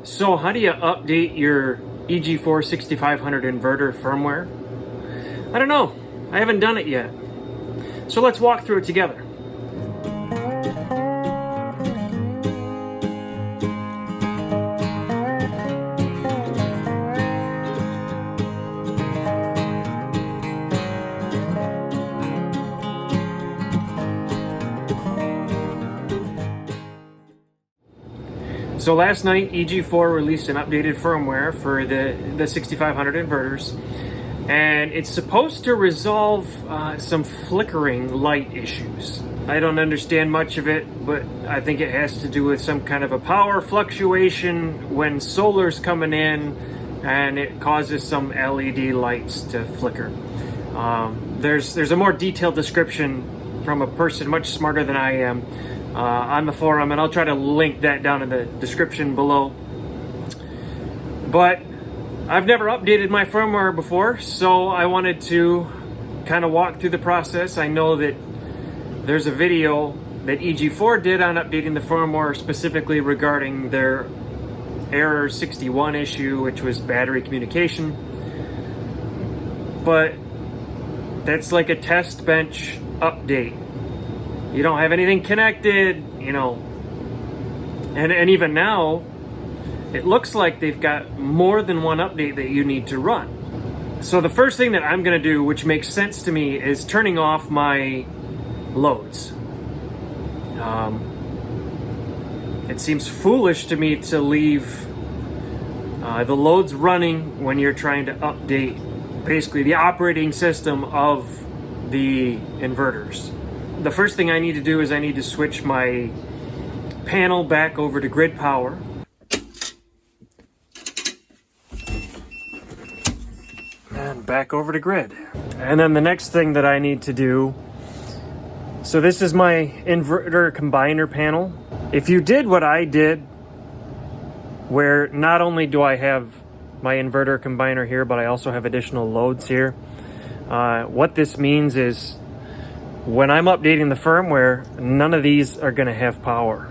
So how do you update your EG4 6500 inverter firmware? I don't know. I haven't done it yet. So let's walk through it together. So last night, EG4 released an updated firmware for the 6500 inverters, and it's supposed to resolve some flickering light issues. I don't understand much of it, but I think it has to do with some kind of a power fluctuation when solar's coming in, and it causes some LED lights to flicker. There's a more detailed description from a person much smarter than I am on the forum, and I'll try to link that down in the description below. But I've never updated my firmware before, so I wanted to kind of walk through the process. I know that there's a video that EG4 did on updating the firmware, specifically regarding their error 61 issue, which was battery communication. But that's like a test bench update. You don't have anything connected, you know, and even now, it looks like they've got more than one update that you need to run. So the first thing that I'm going to do, which makes sense to me, is turning off my loads. It seems foolish to me to leave the loads running when you're trying to update basically the operating system of the inverters. The first thing I need to do is I need to switch my panel back over to grid power. And back over to grid. And then the next thing that I need to do, so this is my inverter combiner panel. If you did what I did, where not only do I have my inverter combiner here, but I also have additional loads here, what this means is when I'm updating the firmware, none of these are going to have power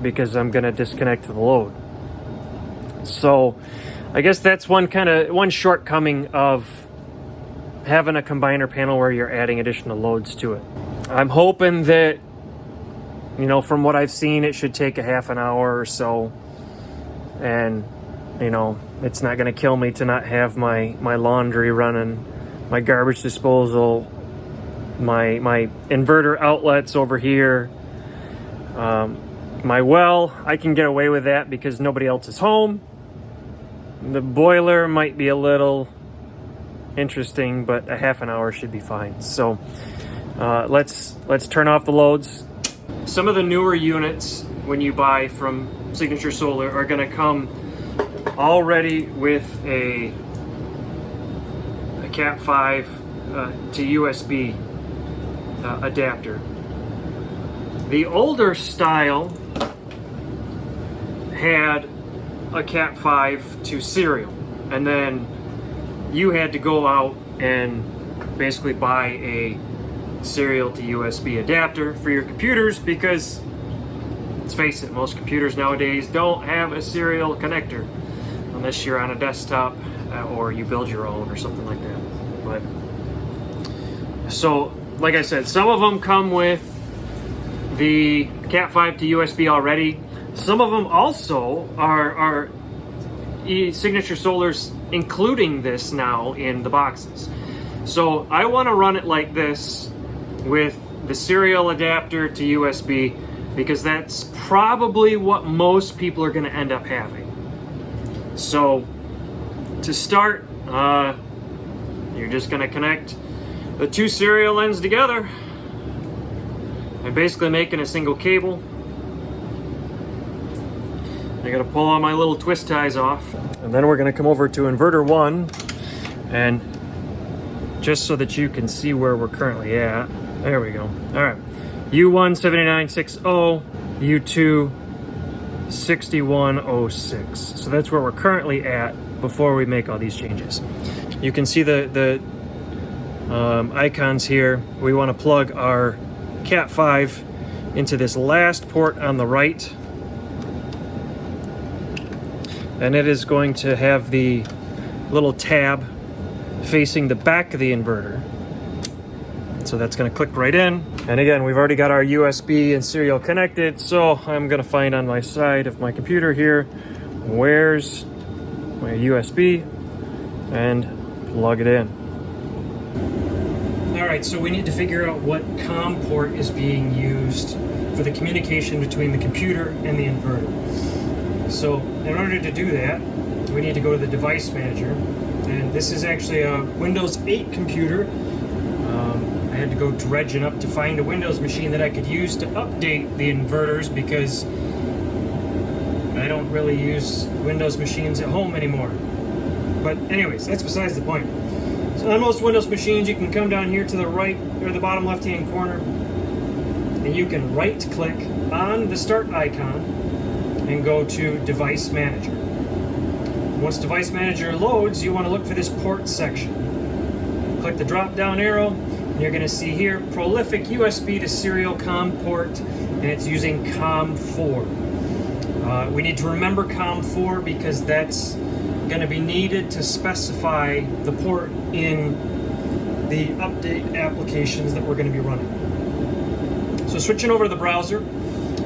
because I'm going to disconnect the load. So I guess that's one shortcoming of having a combiner panel where you're adding additional loads to it. I'm hoping that, you know, from what I've seen, it should take a half an hour or so, and you know, it's not going to kill me to not have my laundry running, my garbage disposal, my inverter outlets over here, my well. I can get away with that because nobody else is home. The boiler might be a little interesting, but a half an hour should be fine. So let's turn off the loads. Some of the newer units, when you buy from Signature Solar, are going to come already with a Cat 5 to USB adapter. The older style had a Cat 5 to serial, and then you had to go out and basically buy a serial to USB adapter for your computers, because let's face it, most computers nowadays don't have a serial connector unless you're on a desktop or you build your own or something like that. But so like I said, some of them come with the Cat 5 to USB already. Some of them also are Signature Solar's including this now in the boxes. So I want to run it like this with the serial adapter to USB, because that's probably what most people are going to end up having. So to start, you're just going to connect the two serial ends together and basically making a single cable. I gotta pull all my little twist ties off, and then we're gonna come over to inverter 1, and just so that you can see where we're currently at, there we go. All right, U1 7960, U2 6106. So that's where we're currently at before we make all these changes. You can see the icons here. We want to plug our Cat 5 into this last port on the right. and it is going to have the little tab facing the back of the inverter. So that's going to click right in. And again, we've already got our USB and serial connected, so I'm going to find on my side of my computer here, where's my USB, and plug it in. Alright, so we need to figure out what COM port is being used for the communication between the computer and the inverter. So in order to do that, we need to go to the device manager. And this is actually a Windows 8 computer. I had to go dredging up to find a Windows machine that I could use to update the inverters because I don't really use Windows machines at home anymore. But anyways, that's besides the point. So on most Windows machines, you can come down here to the right or the bottom left-hand corner, and you can right-click on the start icon and go to Device Manager. Once Device Manager loads, you want to look for this port section. Click the drop-down arrow, and you're going to see here prolific USB to serial COM port, and it's using COM4. We need to remember COM4 because that's going to be needed to specify the port in the update applications that we're going to be running. So switching over to the browser,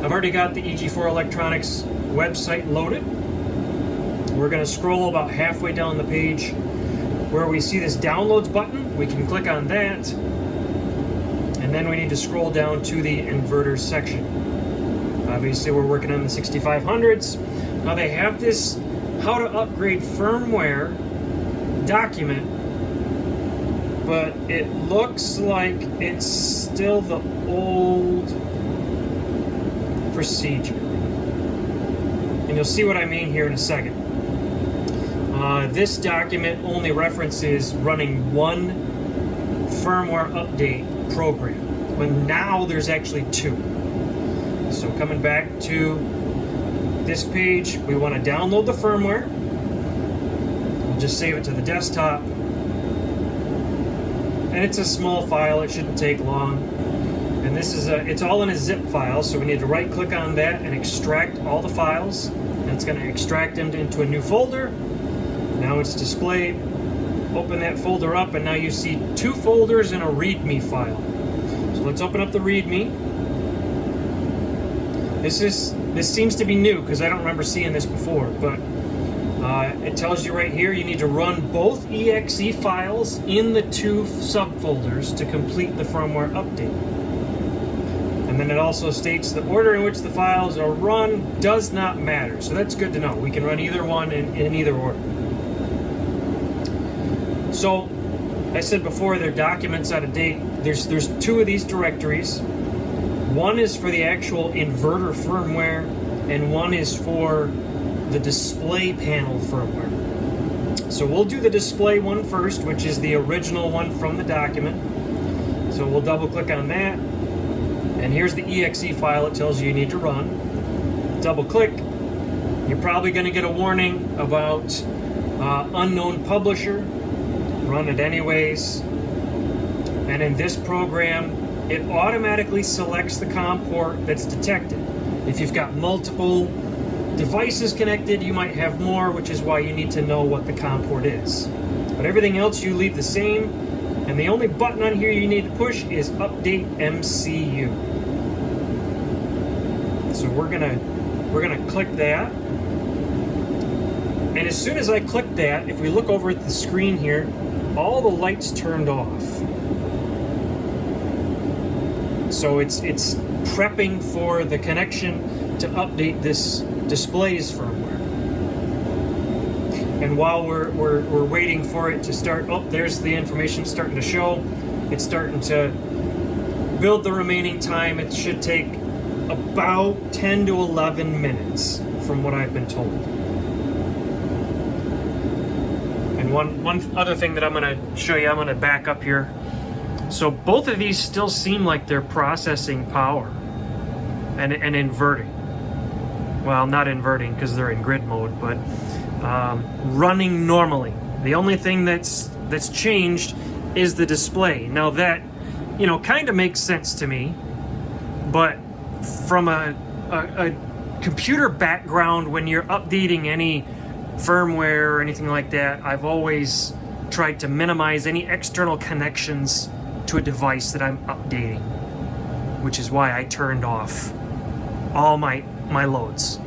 I've already got the EG4 Electronics website loaded. We're going to scroll about halfway down the page where we see this downloads button. We can click on that, and then we need to scroll down to the inverters section. Obviously we're working on the 6500s. Now they have this how to upgrade firmware document, but it looks like it's still the old procedure. And you'll see what I mean here in a second. This document only references running one firmware update program, when now there's actually two. So coming back to this page, we want to download the firmware. We'll just save it to the desktop. And it's a small file, it shouldn't take long. And this is it's all in a zip file, so we need to right click on that and extract all the files. And it's going to extract them into a new folder. Now it's displayed. Open that folder up, and now you see two folders and a README file. So let's open up the README. This seems to be new because I don't remember seeing this before, but it tells you right here you need to run both exe files in the two subfolders to complete the firmware update. And then it also states the order in which the files are run does not matter. So that's good to know. We can run either one in either order. So I said before, their documents out of date. There's two of these directories. One is for the actual inverter firmware, and one is for the display panel firmware. So we'll do the display one first, which is the original one from the document. So we'll double click on that, and here's the exe file it tells you need to run. Double click. You're probably going to get a warning about unknown publisher. Run it anyways. And in this program, it automatically selects the COM port that's detected. If you've got multiple devices connected, you might have more, which is why you need to know what the COM port is. But everything else you leave the same, and the only button on here you need to push is Update MCU. So we're gonna click that. And as soon as I click that, if we look over at the screen here, all the lights turned off. So it's prepping for the connection to update this display's firmware. And while we're waiting for it to start, oh, there's the information starting to show. It's starting to build the remaining time. It should take about 10 to 11 minutes from what I've been told. And one other thing that I'm going to show you, I'm going to back up here. So both of these still seem like they're processing power and inverting. Well, not inverting because they're in grid mode, but running normally. The only thing that's changed is the display. Now that, kind of makes sense to me, but from a computer background, when you're updating any firmware or anything like that. I've always tried to minimize any external connections to a device that I'm updating, which is why I turned off all my loads.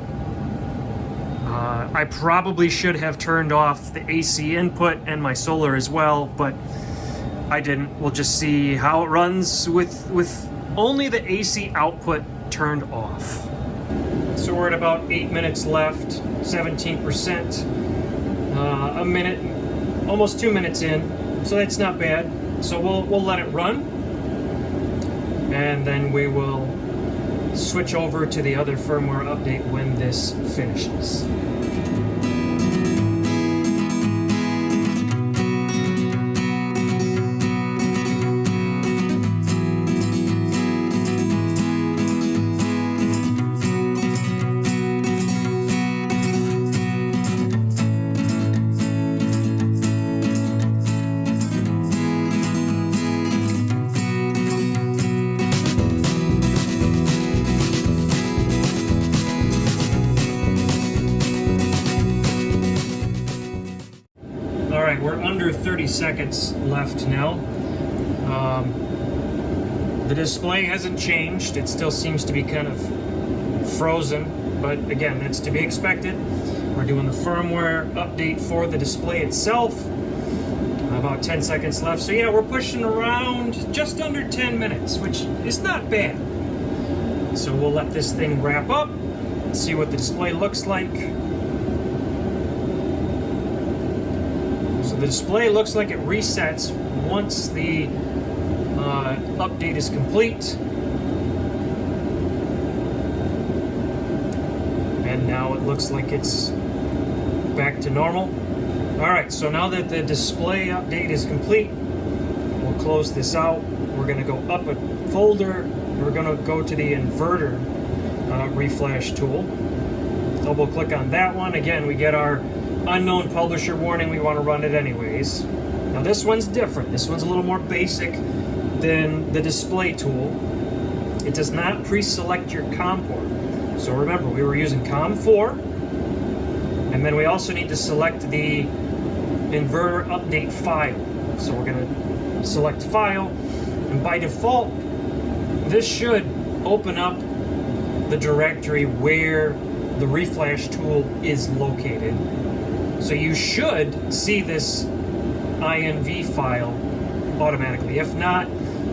I probably should have turned off the AC input and my solar as well, but I didn't. We'll just see how it runs with only the AC output turned off. So we're at about 8 minutes left, 17%, a minute, almost 2 minutes in, so that's not bad. So we'll let it run, and then we will switch over to the other firmware update when this finishes. We're under 30 seconds left now. The display hasn't changed. It still seems to be kind of frozen, but again, that's to be expected. We're doing the firmware update for the display itself. About 10 seconds left. So yeah, we're pushing around just under 10 minutes, which is not bad. So we'll let this thing wrap up, see what the display looks like. So the display looks like it resets once the update is complete. And now it looks like it's back to normal. Alright, so now that the display update is complete, we'll close this out. We're going to go up a folder. We're going to go to the inverter reflash tool. Double click on that one. Again, we get our unknown publisher warning. We want to run it anyways. Now this one's different. This one's a little more basic than the display tool. It does not pre-select your COM port. So remember, we were using COM 4, and then we also need to select the inverter update file. So we're going to select file, and by default, this should open up the directory where the reflash tool is located. So you should see this INV file automatically. If not,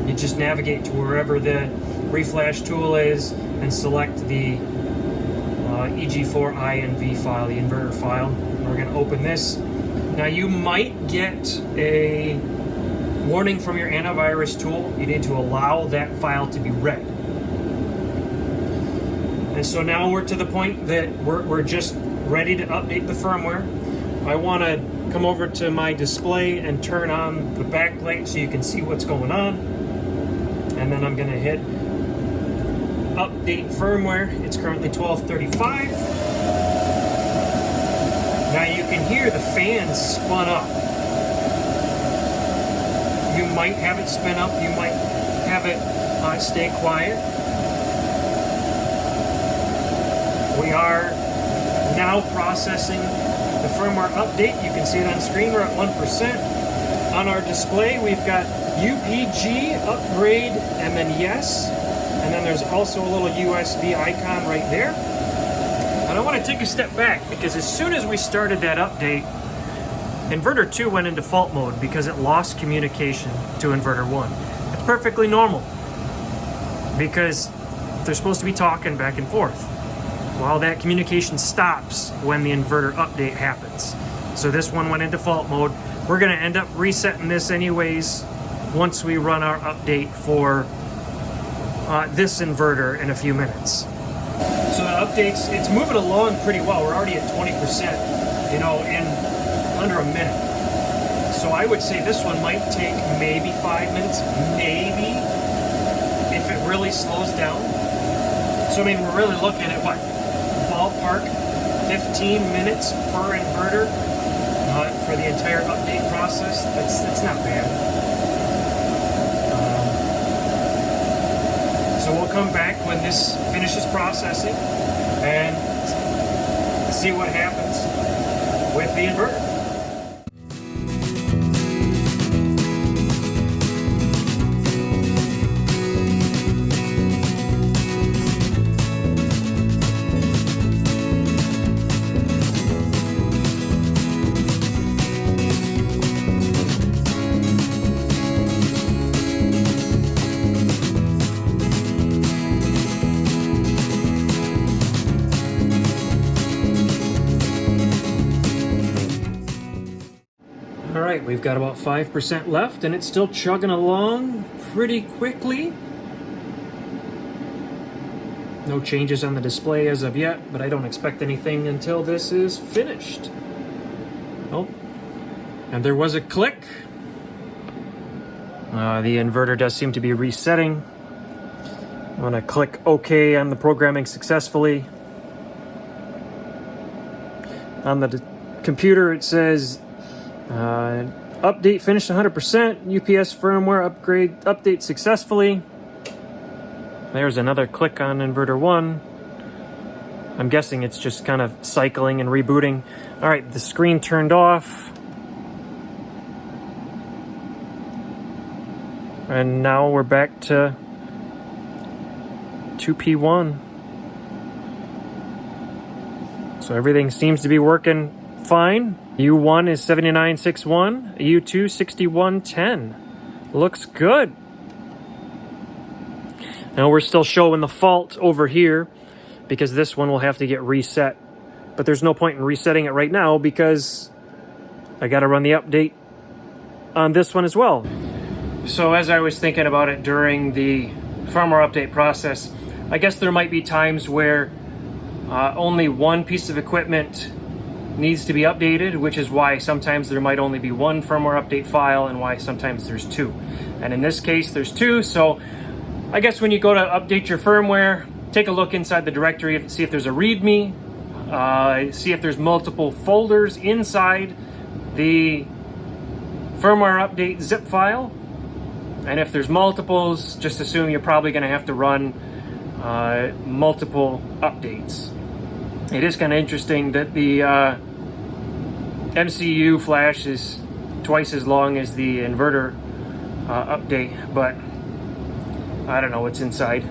you just navigate to wherever the reflash tool is and select the EG4 INV file, the inverter file. We're going to open this. Now you might get a warning from your antivirus tool. You need to allow that file to be read. And so now we're to the point that we're just ready to update the firmware. I want to come over to my display and turn on the backlight so you can see what's going on. And then I'm going to hit update firmware. It's currently 12:35. Now you can hear the fans spun up. You might have it spin up. You might have it stay quiet. We are now processing the firmware update. You can see it on screen. We're at 1%. On our display, we've got UPG, upgrade, and then yes. And then there's also a little USB icon right there. And I want to take a step back because as soon as we started that update, Inverter 2 went in default mode because it lost communication to Inverter 1. It's perfectly normal because they're supposed to be talking back and forth. Well, that communication stops when the inverter update happens. So this one went in default mode. We're going to end up resetting this anyways once we run our update for this inverter in a few minutes. So the updates, it's moving along pretty well. We're already at 20%, in under a minute. So I would say this one might take maybe 5 minutes, maybe, if it really slows down. So I mean, we're really looking at what? Ballpark 15 minutes per inverter for the entire update process. That's not bad. So we'll come back when this finishes processing and see what happens. the inverter. Alright, we've got about 5% left and it's still chugging along pretty quickly. No changes on the display as of yet, but I don't expect anything until this is finished. Oh, and there was a click. The inverter does seem to be resetting. I'm going to click OK on the programming successfully. On the computer it says update finished 100%, UPS firmware update successfully. There's another click on inverter 1. I'm guessing it's just kind of cycling and rebooting. All right, the screen turned off. And now we're back to 2P1. So everything seems to be working fine. U1 is 7961, U2 6110. Looks good. Now we're still showing the fault over here because this one will have to get reset. But there's no point in resetting it right now because I got to run the update on this one as well. So as I was thinking about it during the firmware update process, I guess there might be times where only one piece of equipment needs to be updated, which is why sometimes there might only be one firmware update file and why sometimes there's two. And in this case, there's two. So I guess when you go to update your firmware, take a look inside the directory, see if there's a README, see if there's multiple folders inside the firmware update zip file. And if there's multiples, just assume you're probably going to have to run multiple updates. It is kind of interesting that the MCU flash is twice as long as the inverter update, but I don't know what's inside.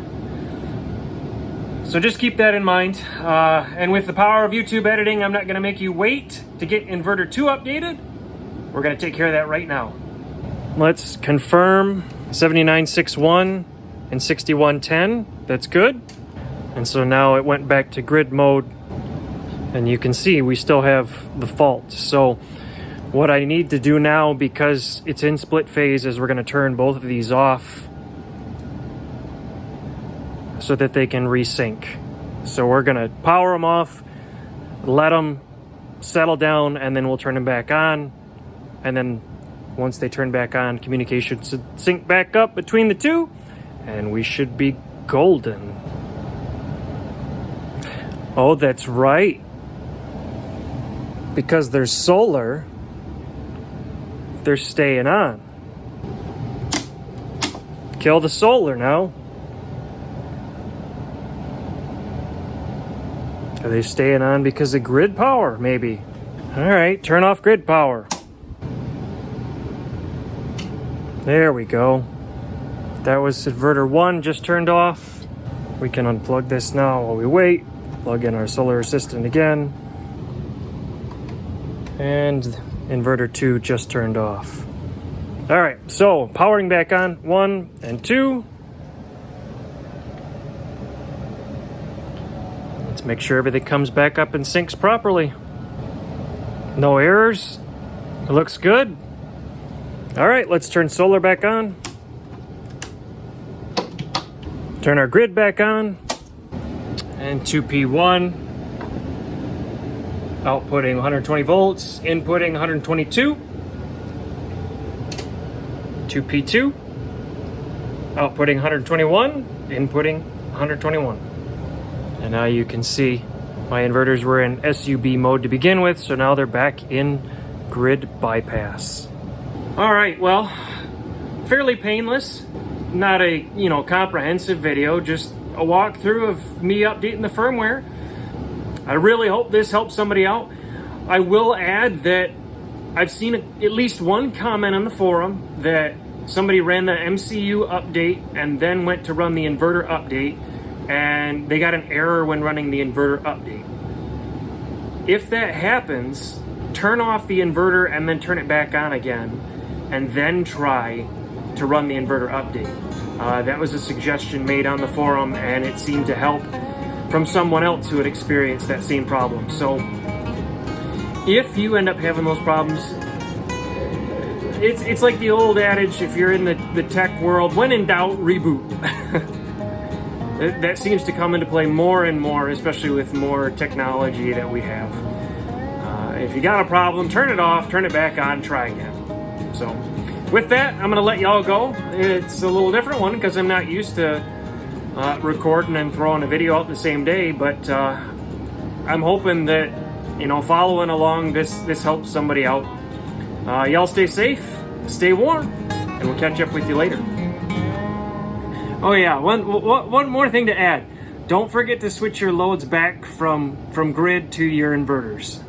So just keep that in mind. And with the power of YouTube editing, I'm not going to make you wait to get Inverter 2 updated. We're going to take care of that right now. Let's confirm 7961 and 6110. That's good. And so now it went back to grid mode. And you can see we still have the fault. So what I need to do now, because it's in split phase, is we're going to turn both of these off so that they can resync. So we're going to power them off, let them settle down, and then we'll turn them back on. And then once they turn back on, communication should sync back up between the two, and we should be golden. Oh, that's right. Because there's solar, they're staying on. Kill the solar now. Are they staying on because of grid power, maybe? All right, turn off grid power. There we go. That was inverter 1 just turned off. We can unplug this now while we wait. Plug in our solar assistant again. And inverter 2 just turned off. All right, so powering back on 1 and 2. Let's make sure everything comes back up and syncs properly. No errors. It looks good. All right, let's turn solar back on. Turn our grid back on. And 2P1. Outputting 120 volts, inputting 122. 2P2. Outputting 121, inputting 121. And now you can see my inverters were in SUB mode to begin with, so now they're back in grid bypass. All right, well, fairly painless. Not a, comprehensive video, just a walkthrough of me updating the firmware. I really hope this helps somebody out. I will add that I've seen at least one comment on the forum that somebody ran the MCU update and then went to run the inverter update, and they got an error when running the inverter update. If that happens, turn off the inverter and then turn it back on again, and then try to run the inverter update. That was a suggestion made on the forum, and it seemed to help from someone else who had experienced that same problem. So if you end up having those problems, it's like the old adage, if you're in the tech world, when in doubt, reboot. That seems to come into play more and more, especially with more technology that we have. If you got a problem, turn it off, turn it back on, try again. So with that, I'm going to let y'all go. It's a little different one because I'm not used to recording and throwing a video out the same day, but I'm hoping that, following along, this helps somebody out. Y'all stay safe, stay warm, and we'll catch up with you later. Oh yeah, one more thing to add. Don't forget to switch your loads back from grid to your inverters.